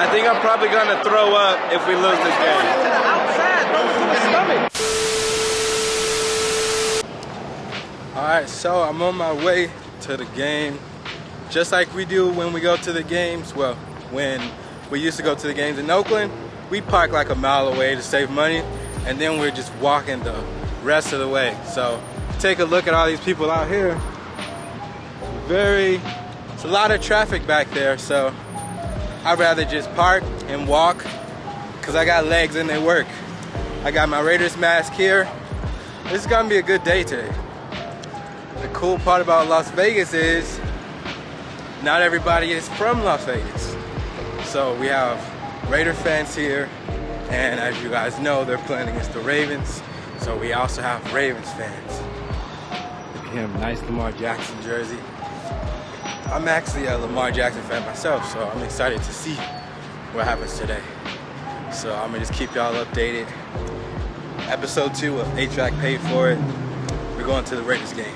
I think I'm probably gonna throw up if we lose this game. Alright, so I'm on my way to the game. Just like we do when we go to the games. Well, when we used to go to the games in Oakland, we park like a mile away to save money, and then we're just walking the rest of the way. So take a look at all these people out here. It's a lot of traffic back there, so I'd rather just park and walk because I got legs and they work. I got my Raiders mask here. This is gonna be a good day today. The cool part about Las Vegas is not everybody is from Las Vegas. So we have Raider fans here, and as you guys know, they're playing against the Ravens. So we also have Ravens fans. Look at him, nice Lamar Jackson jersey. I'm actually a Lamar Jackson fan myself, so I'm excited to see what happens today. So I'm gonna just keep y'all updated. Episode 2 of HVAC Paid For It. We're going to the Raiders game.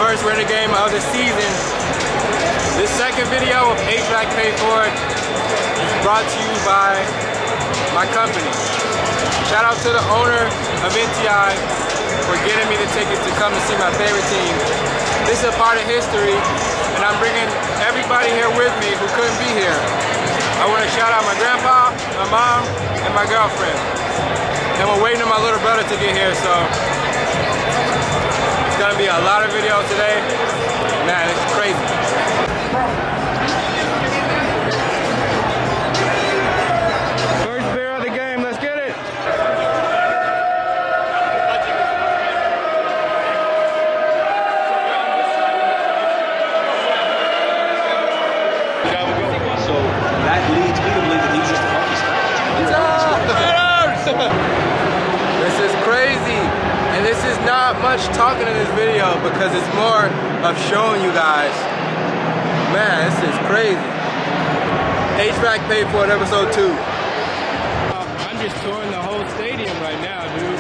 First Raider game of the season. This second video of HVAC Paid For It is brought to you by my company. Shout out to the owner of NTI for getting me the tickets to come and see my favorite team. This is a part of history, and I'm bringing everybody here with me who couldn't be here. I want to shout out my grandpa, my mom, and my girlfriend. And we're waiting on my little brother to get here, so it's gonna be a lot of videos today. Man, it's crazy. First beer of the game, let's get it. So that leads me to believe that he was just a hockey star. This is crazy. And this is not much talking in this video because it's more of showing you guys. Man, this is crazy. HVAC Paid For It, episode 2. I'm just touring the whole stadium right now, dude.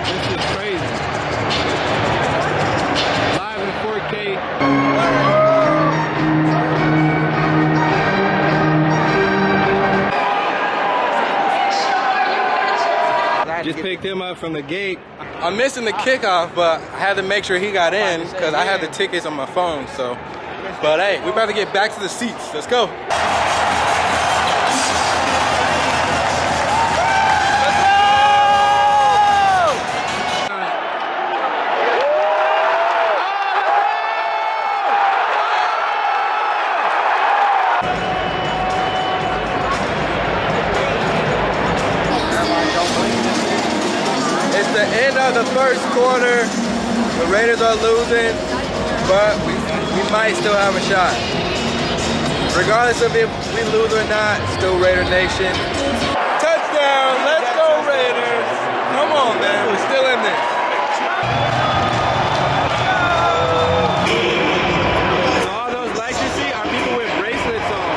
This is crazy. Live in 4K. Just picked him up from the gate. I'm missing the kickoff, but I had to make sure he got in because I had the tickets on my phone. So, but hey, we're about to get back to the seats. Let's go. It's the end of the first quarter. The Raiders are losing, but we might still have a shot. Regardless of if we lose or not, still Raider Nation. Touchdown! Let's go Raiders! Come on, man. We're still in this. So all those lights you see are people with bracelets on.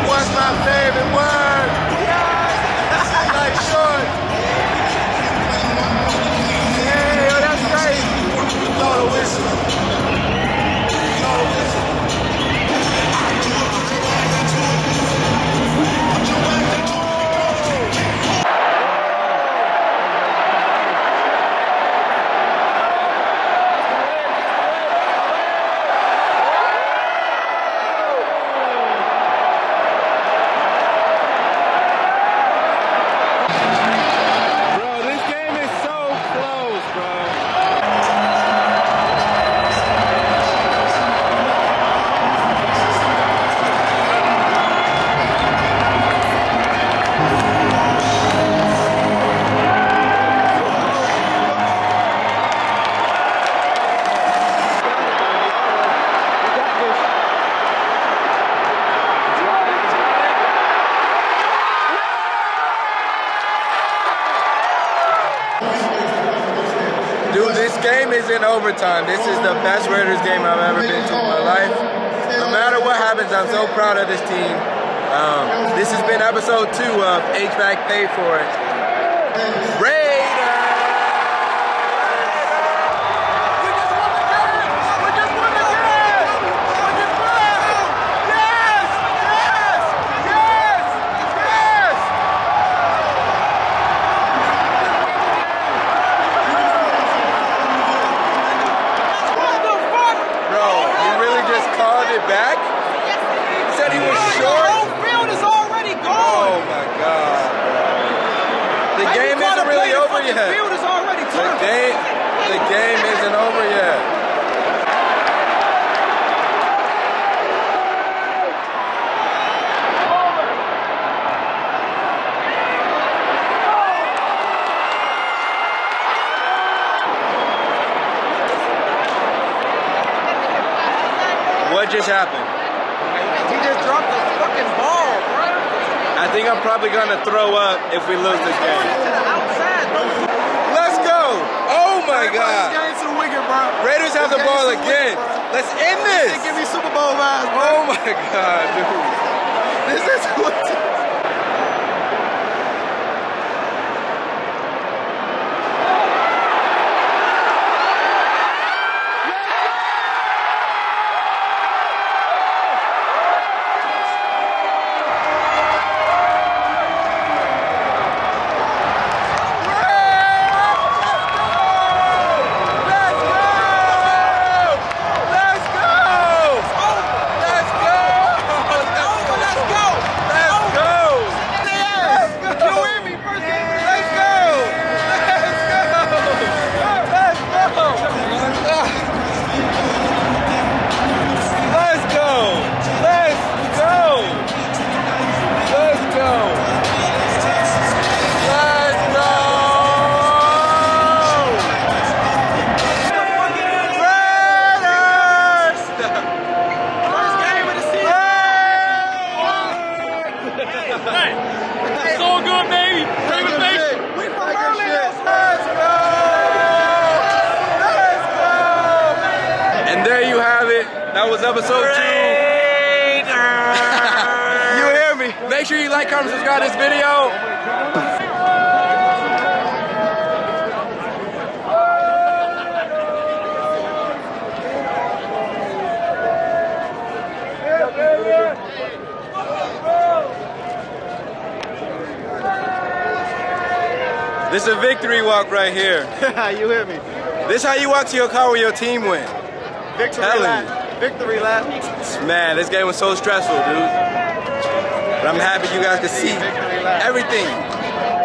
What's my favorite word? Dude, this game is in overtime. This is the best Raiders game I've ever been to in my life. No matter what happens, I'm so proud of this team. This has been episode 2 of HVAC Paid For It. Raiders! We just won the game! We just won the game! We just won! Yes! Yes! Yes! Yes! What the fuck? Bro, you really just called it back? He said he was short? Oh my God, bro. The game isn't really over yet. The field is already turned. The game isn't over yet. What just happened? He just dropped the fucking ball, bro. I think I'm probably gonna throw up if we lose this game. Let's go! Oh my God! Raiders have the ball again. Let's end this. Give me Super Bowl vibes, bro. Oh my God, dude! This is what. It's all good, baby. Raven Nation. We from Let's go! Let's go! And there you have it. That was episode 2. You hear me? Make sure you like, comment, subscribe to this video. This is a victory walk right here. You hear me? This is how you walk to your car when your team win. Victory last. Victory last. Man, this game was so stressful, dude. But I'm happy you guys could see everything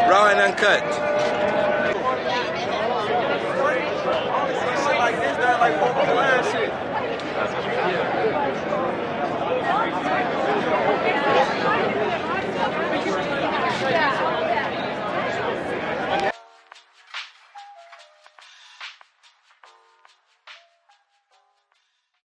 raw and uncut. Like this, like last year.